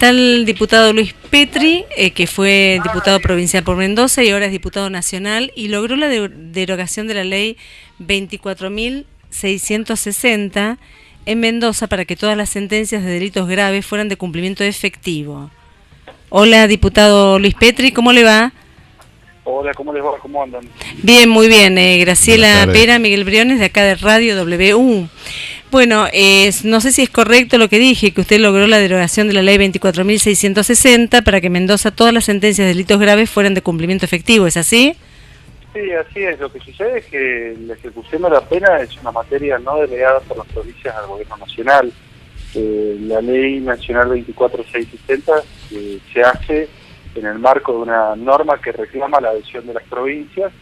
Está el diputado Luis Petri, que fue diputado provincial por Mendoza y ahora es diputado nacional, y logró la derogación de la ley 24.660 en Mendoza para que todas las sentencias de delitos graves fueran de cumplimiento efectivo. Hola, diputado Luis Petri, ¿cómo le va? Hola, ¿cómo les va? ¿Cómo andan? Bien, muy bien. Graciela Pera, Miguel Briones, de acá de Radio W. Bueno, no sé si es correcto lo que dije, que usted logró la derogación de la ley 24.660 para que en Mendoza todas las sentencias de delitos graves fueran de cumplimiento efectivo, ¿es así? Sí, así es. Lo que sucede es que la ejecución de la pena es una materia no delegada por las provincias al gobierno nacional. La ley nacional 24.660 se hace en el marco de una norma que reclama la adhesión de las provincias,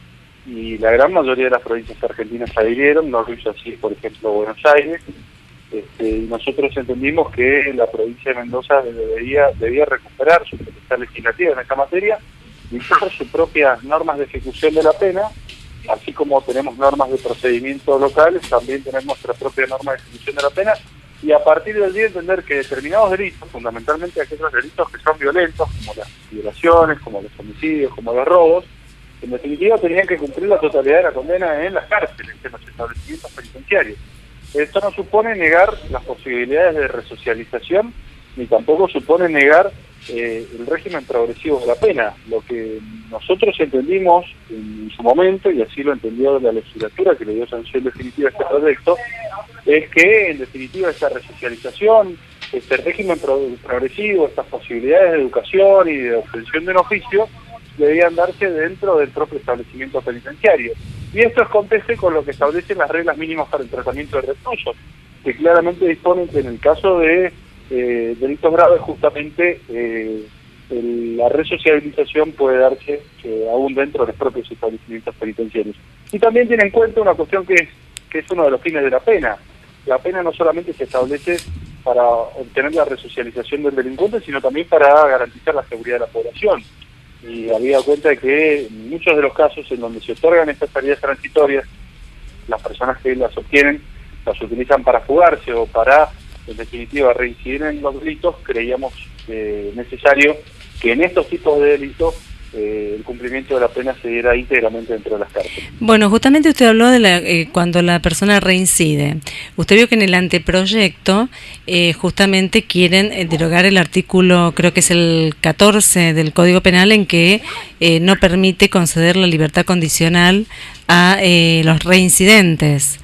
y la gran mayoría de las provincias argentinas adhirieron. No lo hizo así, por ejemplo, Buenos Aires, y nosotros entendimos que la provincia de Mendoza debía recuperar su potestad legislativa en esta materia, dictar sus propias normas de ejecución de la pena, así como tenemos normas de procedimiento locales, también tenemos nuestra propia norma de ejecución de la pena, y a partir de allí entender que determinados delitos, fundamentalmente aquellos delitos que son violentos, como las violaciones, como los homicidios, como los robos, en definitiva tenían que cumplir la totalidad de la condena en las cárceles, en los establecimientos penitenciarios. Esto no supone negar las posibilidades de resocialización, ni tampoco supone negar el régimen progresivo de la pena. Lo que nosotros entendimos en su momento, y así lo entendió la legislatura que le dio sanción definitiva a este proyecto, es que en definitiva esta resocialización, este régimen progresivo, estas posibilidades de educación y de obtención de un oficio debían darse dentro del propio establecimiento penitenciario. Y esto es conteste con lo que establecen las reglas mínimas para el tratamiento de reclusos, que claramente disponen que en el caso de delitos graves justamente la resocialización puede darse aún dentro de los propios establecimientos penitenciarios. Y también tiene en cuenta una cuestión que es uno de los fines de la pena. La pena no solamente se establece para obtener la resocialización del delincuente, sino también para garantizar la seguridad de la población. Y había cuenta de que en muchos de los casos en donde se otorgan estas salidas transitorias, las personas que las obtienen las utilizan para fugarse o para, en definitiva, reincidir en los delitos. Creíamos necesario que en estos tipos de delitos el cumplimiento de la pena se diera íntegramente dentro de las cárceles. Bueno, justamente usted habló de cuando la persona reincide. Usted vio que en el anteproyecto justamente quieren derogar el artículo, creo que es el 14 del Código Penal, en que no permite conceder la libertad condicional a los reincidentes.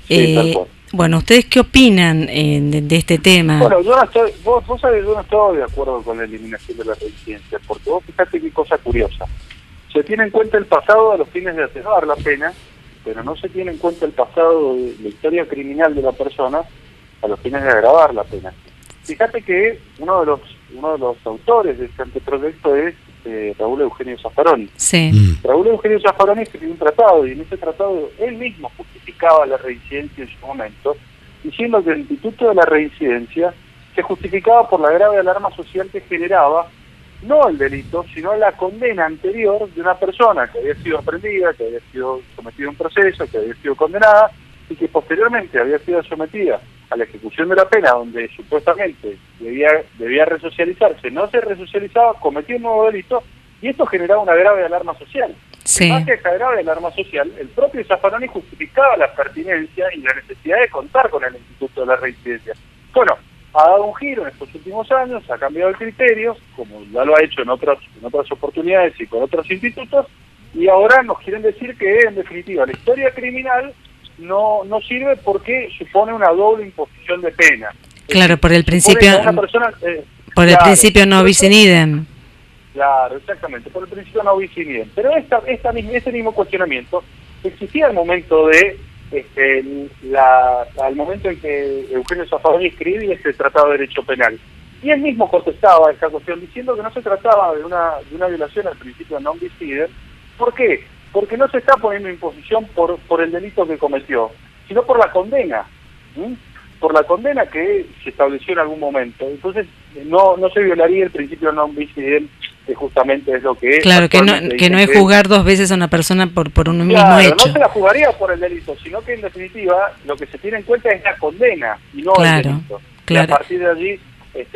Sí, tal cual. Bueno, ¿ustedes qué opinan de este tema? Bueno, yo no estoy, vos sabés, yo no estoy de acuerdo con la eliminación de la reincidencia, porque vos fíjate qué cosa curiosa. Se tiene en cuenta el pasado a los fines de atenuar la pena, pero no se tiene en cuenta el pasado de la historia criminal de la persona a los fines de agravar la pena. Fíjate que uno de los autores de este anteproyecto es Raúl Eugenio Zaffaroni. Sí. Raúl Eugenio Zaffaroni escribió un tratado, y en ese tratado él mismo justificaba la reincidencia en su momento, diciendo que el instituto de la reincidencia se justificaba por la grave alarma social que generaba no el delito, sino la condena anterior de una persona que había sido aprendida, que había sido sometida a un proceso, que había sido condenada, y que posteriormente había sido sometida a la ejecución de la pena, donde supuestamente debía resocializarse, no se resocializaba, cometió un nuevo delito, y esto generaba una grave alarma social. Sí. En base a esta grave alarma social, el propio Zaffaroni justificaba la pertinencia y la necesidad de contar con el Instituto de la Reincidencia. Bueno, ha dado un giro en estos últimos años, ha cambiado el criterio, como ya lo ha hecho en otras oportunidades y con otros institutos, y ahora nos quieren decir que, en definitiva, la historia criminal no sirve porque supone una doble imposición de pena. Claro, por el principio, el principio no bis in idem. Claro, exactamente, por el principio no bis in idem. Pero este mismo cuestionamiento existía al momento al momento en que Eugenio Zaffaroni escribía este Tratado de Derecho Penal. Y él mismo contestaba a esta cuestión diciendo que no se trataba de una violación al principio non bis in idem. ¿Por qué? Porque no se está poniendo imposición por el delito que cometió, sino por la condena, por la condena que se estableció en algún momento. Entonces no se violaría el principio non bis in idem, que justamente es lo que es. Claro, que no es juzgar dos veces a una persona por un mismo hecho. No se la juzgaría por el delito, sino que en definitiva lo que se tiene en cuenta es la condena y no el delito. Claro. Y a partir de allí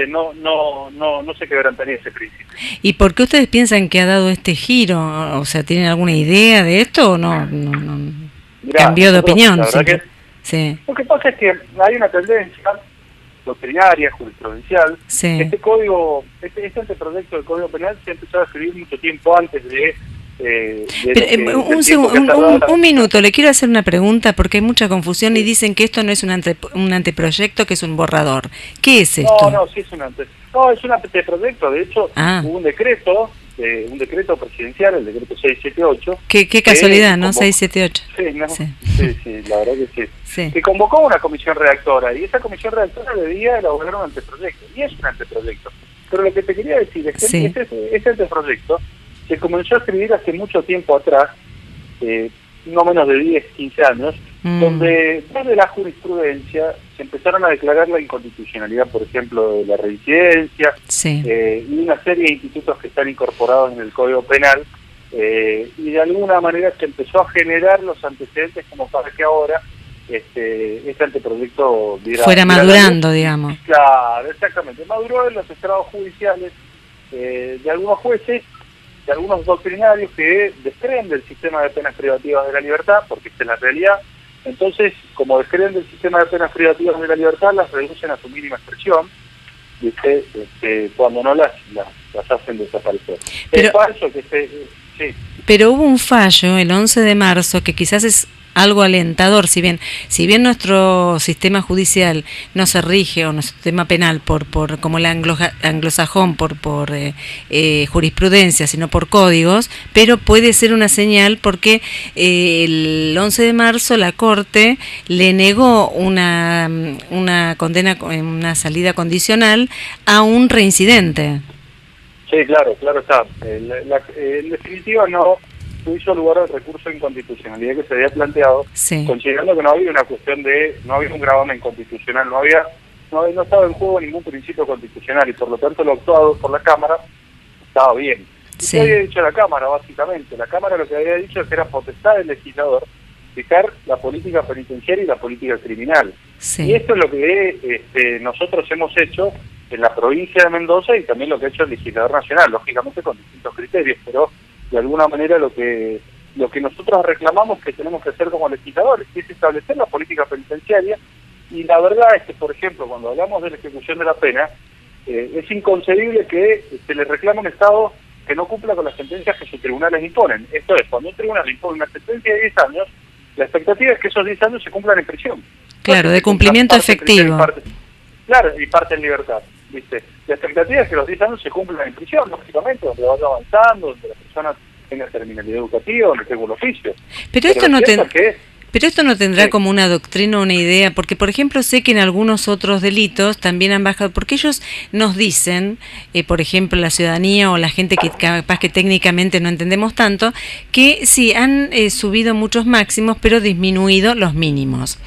no se quebrantaría ese principio. ¿Y por qué ustedes piensan que ha dado este giro? O sea, ¿tienen alguna idea de esto o no? Mirá, Cambió de opinión. La verdad que, sí. Lo que pasa es que hay una tendencia doctrinaria, jurisprudencial. Sí. Este anteproyecto del Código Penal se ha empezado a escribir mucho tiempo antes de... un minuto, le quiero hacer una pregunta porque hay mucha confusión y dicen que esto no es un anteproyecto, que es un borrador. ¿Qué es esto? Sí es es un anteproyecto. De hecho, hubo un decreto presidencial, el decreto 678. Qué casualidad, ¿no? 678. Sí, la verdad que sí. Que convocó una comisión redactora y esa comisión redactora debía elaborar un anteproyecto. Y es un anteproyecto. Pero lo que te quería decir es que ese anteproyecto se comenzó a escribir hace mucho tiempo atrás, no menos de 10, 15 años, donde desde la jurisprudencia se empezaron a declarar la inconstitucionalidad, por ejemplo, de la reincidencia, y una serie de institutos que están incorporados en el Código Penal, y de alguna manera se empezó a generar los antecedentes como para que ahora este anteproyecto fuera madurando, digamos. Claro, exactamente, maduró en los estrados judiciales de algunos jueces, de algunos doctrinarios que descreen del sistema de penas privativas de la libertad, porque esta es la realidad. Entonces, como descreen del sistema de penas privativas de la libertad, las reducen a su mínima expresión, ¿viste? Cuando no las hacen desaparecer. Pero, es falso que sí. Pero hubo un fallo el 11 de marzo que quizás es algo alentador, si bien nuestro sistema judicial no se rige, o nuestro sistema penal por como el anglosajón por jurisprudencia, sino por códigos, pero puede ser una señal porque el 11 de marzo la Corte le negó una condena, una salida condicional a un reincidente. Sí, claro está. En definitiva no hizo lugar al recurso de inconstitucionalidad que se había planteado, considerando que no había una cuestión no había un gravamen constitucional, no estaba en juego ningún principio constitucional y por lo tanto lo actuado por la Cámara estaba bien. ¿Qué había dicho la Cámara, básicamente? La Cámara lo que había dicho es que era potestad del legislador fijar la política penitenciaria y la política criminal. Y esto es lo que nosotros hemos hecho en la provincia de Mendoza y también lo que ha hecho el legislador nacional, lógicamente con distintos criterios, pero de alguna manera lo que nosotros reclamamos que tenemos que hacer como legisladores, que es establecer la política penitenciaria, y la verdad es que, por ejemplo, cuando hablamos de la ejecución de la pena, es inconcebible que se le reclame a un Estado que no cumpla con las sentencias que sus tribunales imponen. Esto es, cuando un tribunal impone una sentencia de 10 años, la expectativa es que esos 10 años se cumplan en prisión. Claro, de cumplimiento efectivo. Y parte en libertad, ¿viste? La expectativa es que los 10 años se cumplan en prisión, lógicamente, donde vaya avanzando, donde la persona tenga terminalidad educativa, donde tenga un oficio. Pero esto no tendrá como una doctrina o una idea, porque por ejemplo sé que en algunos otros delitos también han bajado, porque ellos nos dicen, por ejemplo la ciudadanía o la gente que capaz que técnicamente no entendemos tanto, que sí han subido muchos máximos pero disminuido los mínimos.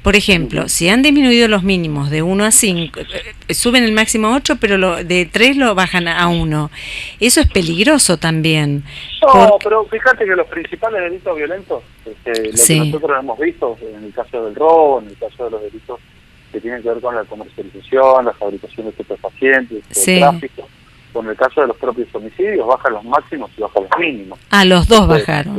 Por ejemplo, si han disminuido los mínimos de 1 a 5, suben el máximo a 8 pero de 3 lo bajan a 1. Eso es peligroso también. No, pero fíjate que los principales delitos violentos, lo que nosotros hemos visto en el caso del robo, en el caso de los delitos que tienen que ver con la comercialización, la fabricación de estupefacientes, el tráfico, con el caso de los propios homicidios, bajan los máximos y bajan los mínimos. Los dos bajaron.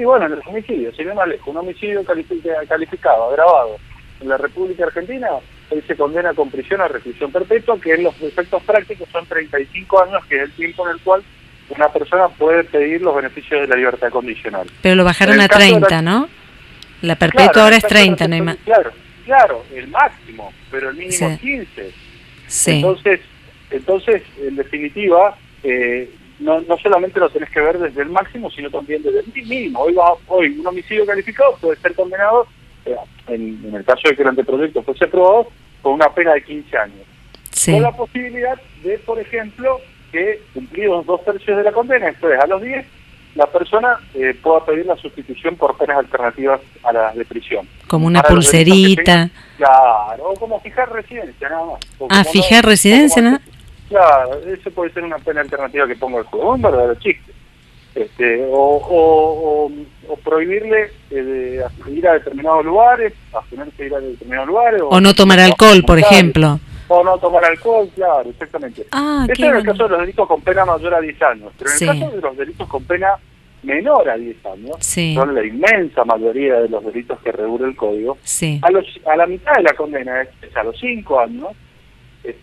Bueno, en los homicidios, si no lejos, un homicidio calificado, agravado, en la República Argentina, él se condena con prisión a reclusión perpetua, que en los efectos prácticos son 35 años, que es el tiempo en el cual una persona puede pedir los beneficios de la libertad condicional. Pero lo bajaron a 30, ¿no? La perpetua ahora es 30, no hay más. Claro, el máximo, pero el mínimo es 15. Entonces, en definitiva, no solamente lo tenés que ver desde el máximo, sino también desde el mínimo. Hoy un homicidio calificado puede ser condenado, en el caso de que el anteproyecto fuese aprobado, con una pena de 15 años. Con la posibilidad de, por ejemplo, que cumplidos 2/3 de la condena, esto es a los 10, la persona pueda pedir la sustitución por penas alternativas a las de prisión. Como una pulserita. Claro, o como fijar residencia, nada más. Fijar residencia, ¿no? Claro, eso puede ser una pena alternativa que ponga el juego, un verdadero chiste. O prohibirle ir a determinados lugares, abstenerse de ir a determinados lugares. O no tomar alcohol, por ejemplo. O no tomar alcohol, claro, exactamente. Ah, Eso en el caso de los delitos con pena mayor a 10 años. Pero en el caso de los delitos con pena menor a 10 años, son la inmensa mayoría de los delitos que regula el Código, a la mitad de la condena, es a los 5 años,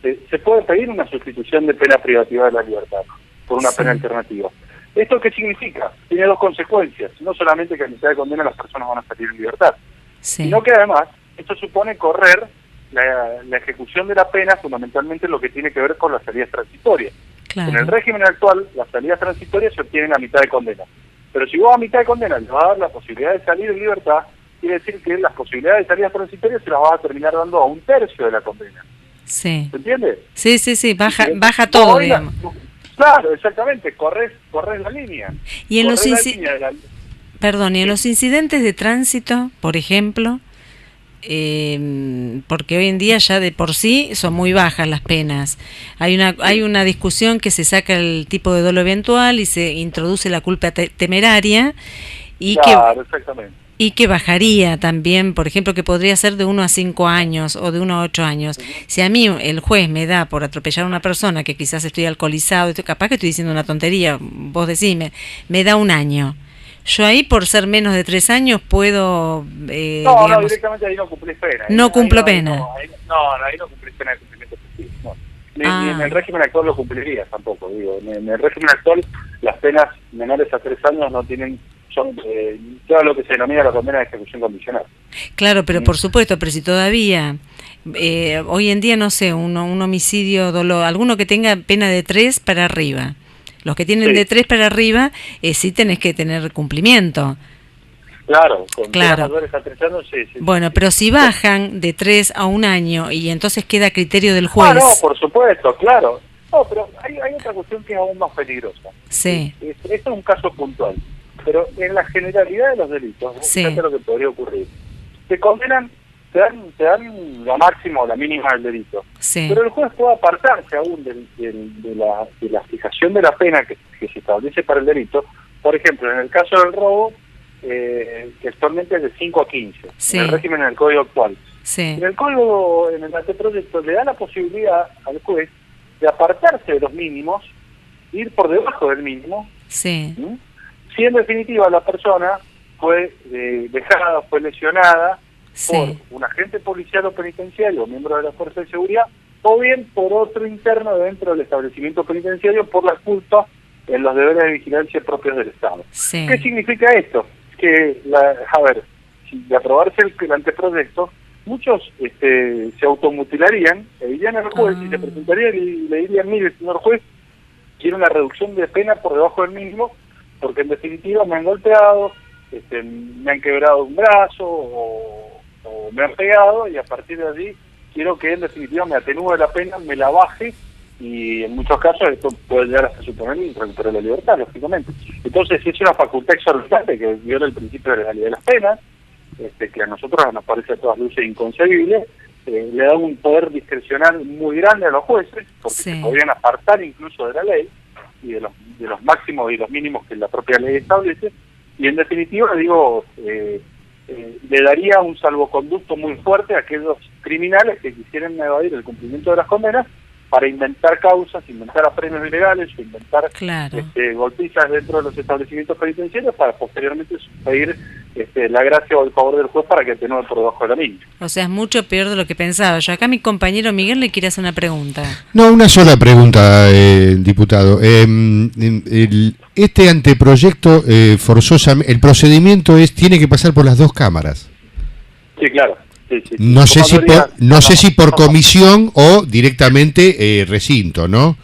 se puede pedir una sustitución de pena privativa de la libertad por una pena alternativa. ¿Esto qué significa? Tiene dos consecuencias. No solamente que a mitad de condena las personas van a salir en libertad, sino que además esto supone correr la ejecución de la pena, fundamentalmente lo que tiene que ver con las salidas transitorias. Claro. En el régimen actual, las salidas transitorias se obtienen a mitad de condena. Pero si vos a mitad de condena le vas a dar la posibilidad de salir en libertad, quiere decir que las posibilidades de salidas transitorias se las vas a terminar dando a un tercio de la condena. Sí. ¿Se entiende? Sí, baja todo, digamos. Claro, exactamente, corres la línea. Y en los Perdón, y en los incidentes de tránsito, por ejemplo, porque hoy en día ya de por sí son muy bajas las penas. Hay una discusión que se saca el tipo de dolo eventual y se introduce la culpa temeraria y que bajaría también, por ejemplo, que podría ser de 1 a 5 años o de 1 a 8 años. Si a mí el juez me da por atropellar a una persona que quizás estoy alcoholizado, capaz que estoy diciendo una tontería, vos decime, me da 1 año. Yo ahí, por ser menos de 3 años, puedo... no, directamente ahí no cumplís pena. No cumplo pena. Ahí no cumplís pena de cumplimiento efectivo. Ni en el régimen actual lo cumplirías tampoco, digo. En el régimen actual, las penas menores a 3 años no tienen... son todo lo que se denomina la condena de ejecución condicional. Claro, pero por supuesto, pero si todavía... hoy en día, no sé, un homicidio, dolo, alguno que tenga pena de 3 para arriba... Los que tienen de 3 para arriba, sí tenés que tener cumplimiento. Claro, con penas mayores a 3 años, sí. Bueno, pero si bajan de 3 a 1 año y entonces queda a criterio del juez... no, por supuesto, claro. No, pero hay otra cuestión que es aún más peligrosa. Sí. Esto es un caso puntual. Pero en la generalidad de los delitos, fíjate lo que podría ocurrir. Te condenan, te dan la máxima o la mínima del delito. Sí. Pero el juez puede apartarse aún de la fijación de la pena que se establece para el delito. Por ejemplo, en el caso del robo, que actualmente es de 5 a 15, en el régimen en el Código actual. En el Código, en el anteproyecto, le da la posibilidad al juez de apartarse de los mínimos, ir por debajo del mínimo, si en definitiva la persona fue dejada, fue lesionada, por un agente policial o penitenciario o miembro de la Fuerza de Seguridad, o bien por otro interno dentro del establecimiento penitenciario por la culpa en los deberes de vigilancia propios del Estado. ¿Qué significa esto? Que, si de aprobarse el anteproyecto, muchos se automutilarían, irían al juez y se presentarían y le dirían: mire, señor juez, quiero una reducción de pena por debajo del mínimo, porque en definitiva me han golpeado, me han quebrado un brazo o me han pegado, y a partir de allí quiero que en definitiva me atenúe la pena, me la baje, y en muchos casos esto puede llegar hasta suponer recuperar la libertad, lógicamente. Entonces, si es una facultad exorbitante que viola el principio de legalidad de las penas, que a nosotros nos parece a todas luces inconcebible, le da un poder discrecional muy grande a los jueces, porque se podrían apartar incluso de la ley y de los máximos y los mínimos que la propia ley establece, y en definitiva, digo, le daría un salvoconducto muy fuerte a aquellos criminales que quisieran evadir el cumplimiento de las condenas para inventar causas, inventar apremios ilegales, o inventar golpizas dentro de los establecimientos penitenciarios para posteriormente pedir la gracia o el favor del juez para que atenúe por debajo de la misma. O sea, es mucho peor de lo que pensaba. Yo acá mi compañero Miguel le quiere hacer una pregunta. No, una sola pregunta, diputado. Este anteproyecto forzosamente, el procedimiento tiene que pasar por las 2 cámaras. Sí, claro. No sé si por comisión o directamente recinto, ¿no?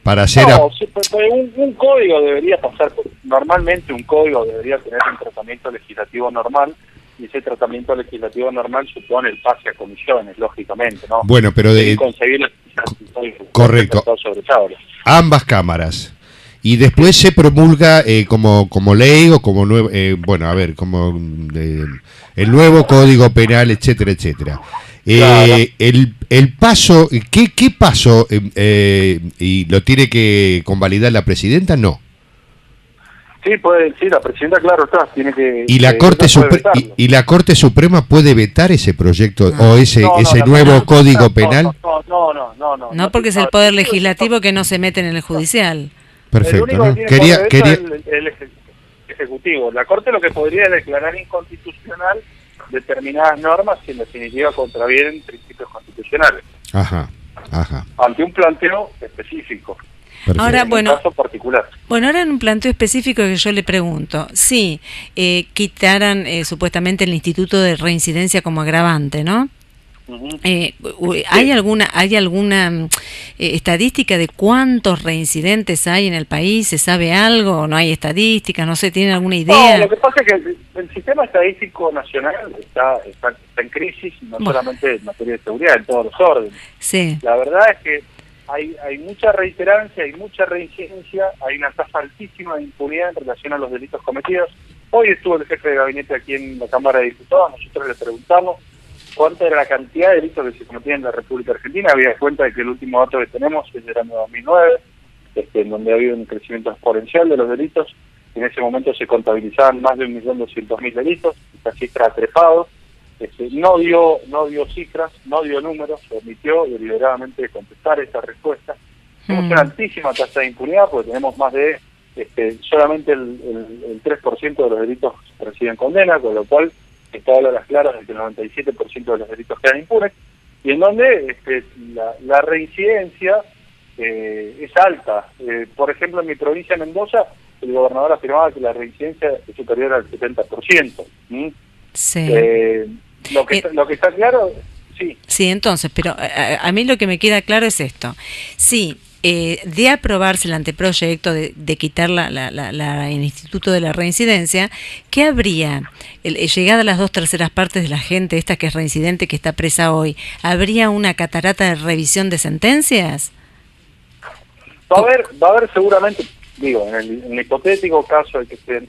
Para hacer un código debería pasar normalmente un código debería tener un tratamiento legislativo normal, y ese tratamiento legislativo normal supone el pase a comisiones, lógicamente, ¿no? Bueno, pero correcto. Ambas cámaras. Y después se promulga como ley o como nuevo, como el nuevo Código Penal, etcétera, etcétera. El paso, ¿qué paso y lo tiene que convalidar la presidenta? No. Sí, puede, sí, la presidenta, claro está, tiene que... ¿Y la la Corte Suprema puede vetar ese proyecto o ese nuevo Código Penal? No, porque es el Poder Legislativo que no se mete en el Judicial. Perfecto, el único que quería... el Ejecutivo. La Corte lo que podría es declarar inconstitucional determinadas normas que en definitiva contravienen principios constitucionales. Ajá. Ante un planteo específico. Perfecto. Ahora, bueno, caso particular. Bueno, ahora en un planteo específico que yo le pregunto, si quitaran supuestamente el instituto de reincidencia como agravante, ¿no? ¿Hay alguna estadística de cuántos reincidentes hay en el país? ¿Se sabe algo? ¿No hay estadísticas? No sé, ¿tienen alguna idea? No, lo que pasa es que el sistema estadístico nacional está en crisis, no solamente en materia de seguridad, en todos los órdenes. Sí. La verdad es que hay mucha reiterancia, hay mucha reincidencia, hay una tasa altísima de impunidad en relación a los delitos cometidos. Hoy estuvo el jefe de gabinete aquí en la Cámara de Diputados, nosotros le preguntamos cuánta era la cantidad de delitos que se cometían en la República Argentina. Había cuenta de que el último dato que tenemos es del año 2009, en donde ha habido un crecimiento exponencial de los delitos. En ese momento se contabilizaban más de 1.200.000 delitos, esta cifra ha trepado. No dio cifras, no dio números, se omitió deliberadamente contestar esta respuesta. Tenemos una altísima tasa de impunidad porque tenemos más de solamente el 3% de los delitos reciben condena, con lo cual está a las claras de que el 97% de los delitos quedan impunes, y en donde la reincidencia es alta. Por ejemplo, en mi provincia de Mendoza, el gobernador afirmaba que la reincidencia es superior al 70%. Sí. Lo que está claro, sí. Sí, entonces, pero a mí lo que me queda claro es esto. Sí, de aprobarse el anteproyecto de quitar el Instituto de la Reincidencia, ¿qué habría? Llegada a las 2/3 partes de la gente esta que es reincidente, que está presa hoy, ¿habría una catarata de revisión de sentencias? Va a haber seguramente, digo, en el hipotético caso de que esté en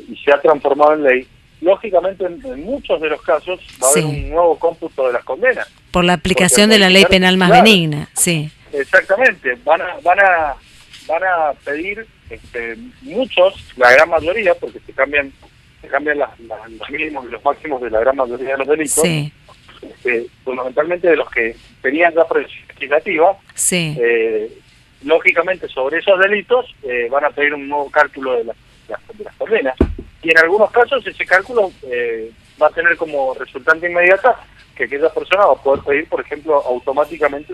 y se ha transformado en ley, lógicamente en muchos de los casos va a haber un nuevo cómputo de las condenas. Por la aplicación de la ley penal más benigna, sí. Exactamente, van a pedir muchos, la gran mayoría, porque se cambian los mínimos y los máximos de la gran mayoría de los delitos, sí. Fundamentalmente de los que tenían ya previsión legislativa, sí. Lógicamente sobre esos delitos van a pedir un nuevo cálculo de las condenas, y en algunos casos ese cálculo va a tener como resultante inmediata que aquella persona va a poder pedir, por ejemplo, automáticamente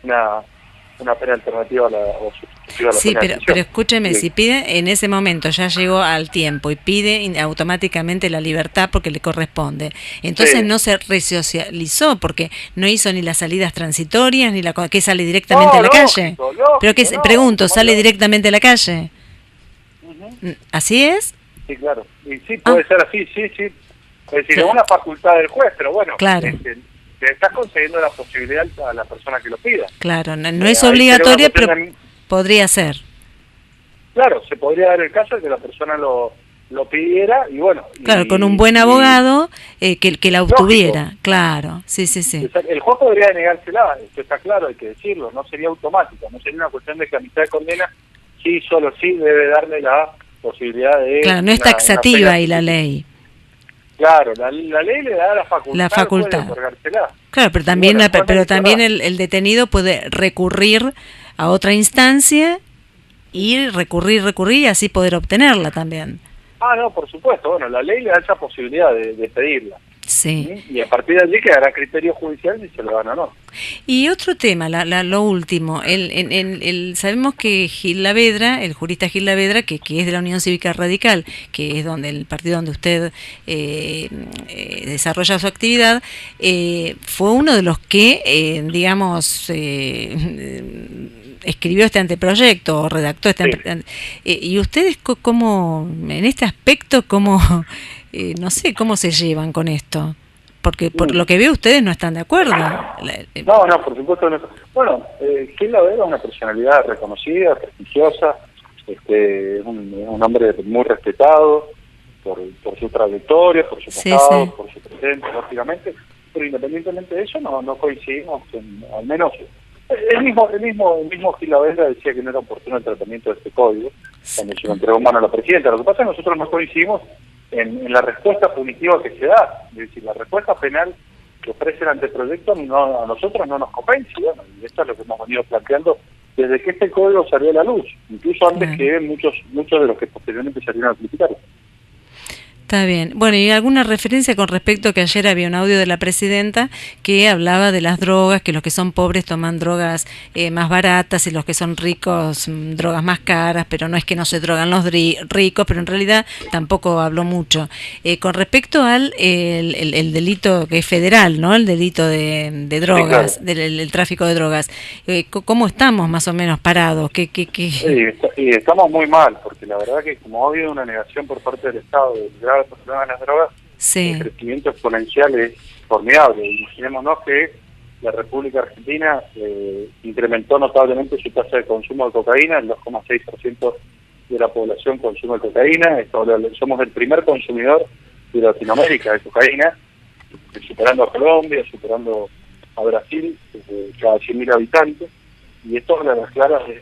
una pena alternativa o sustitutiva a la pena de prisión. Pero escúcheme, si pide en ese momento, ya llegó al tiempo y pide automáticamente la libertad porque le corresponde, entonces no se resocializó porque no hizo ni las salidas transitorias ni que sale directamente a la calle. Pero que pregunto, ¿sale directamente a la calle? ¿Así es? Sí, claro. Y sí, puede ser así, sí. Es decir, es una facultad del juez, pero bueno, claro. Le estás concediendo la posibilidad a la persona que lo pida. Claro, no es obligatoria, pero podría ser. Claro, se podría dar el caso de que la persona lo pidiera y bueno... Claro, con un buen abogado que la obtuviera, lógico. Claro, sí. El juez podría denegársela, esto está claro, hay que decirlo, no sería automático, no sería una cuestión de que a mitad de condena solo sí debe darle la posibilidad de... Claro, no es taxativa ahí la ley. Claro, la ley le da la facultad. De otorgársela. Claro, pero también, también el detenido puede recurrir a otra instancia y recurrir y así poder obtenerla también. No, por supuesto. Bueno, la ley le da esa posibilidad de pedirla. Sí. Y a partir de allí quedará a criterio judicial si se lo dan o no. Y otro tema, lo último, sabemos que Gil Lavedra, el jurista Gil Lavedra, que es de la Unión Cívica Radical, que es el partido donde usted desarrolla su actividad, fue uno de los que, escribió este anteproyecto o redactó este anteproyecto. ¿Y ustedes cómo, en este aspecto, no sé, cómo se llevan con esto? Porque por lo que veo ustedes no están de acuerdo. No, por supuesto no. Bueno, Gil Lavedra es una personalidad reconocida, prestigiosa, un hombre muy respetado por su trayectoria, por su pasado, por su presente, lógicamente, pero independientemente de eso no coincidimos, al menos el mismo Gil Lavera decía que no era oportuno el tratamiento de este código cuando se lo entregó en mano a la presidenta. Lo que pasa es que nosotros no coincidimos en la respuesta punitiva que se da. Es decir, la respuesta penal que ofrece el anteproyecto a nosotros no nos convence. Bueno, y esto es lo que hemos venido planteando desde que este código salió a la luz, incluso antes que muchos de los que posteriormente salieron a criticarlo. Está bien. Bueno, y alguna referencia con respecto a que ayer había un audio de la presidenta que hablaba de las drogas, que los que son pobres toman drogas más baratas y los que son ricos drogas más caras, pero no es que no se drogan los ricos, pero en realidad tampoco habló mucho. Con respecto al el delito que es federal, ¿no? El delito de drogas, sí, claro, del tráfico de drogas. ¿Cómo estamos más o menos parados? Sí, estamos muy mal, porque la verdad que como ha habido una negación por parte del Estado del grave problema de las drogas, sí, el crecimiento exponencial es formidable. Imaginémonos que la República Argentina incrementó notablemente su tasa de consumo de cocaína, el 2,6% de la población consume cocaína. Somos el primer consumidor de Latinoamérica de cocaína, superando a Colombia, superando a Brasil, cada 100.000 habitantes, y esto habla de las claras de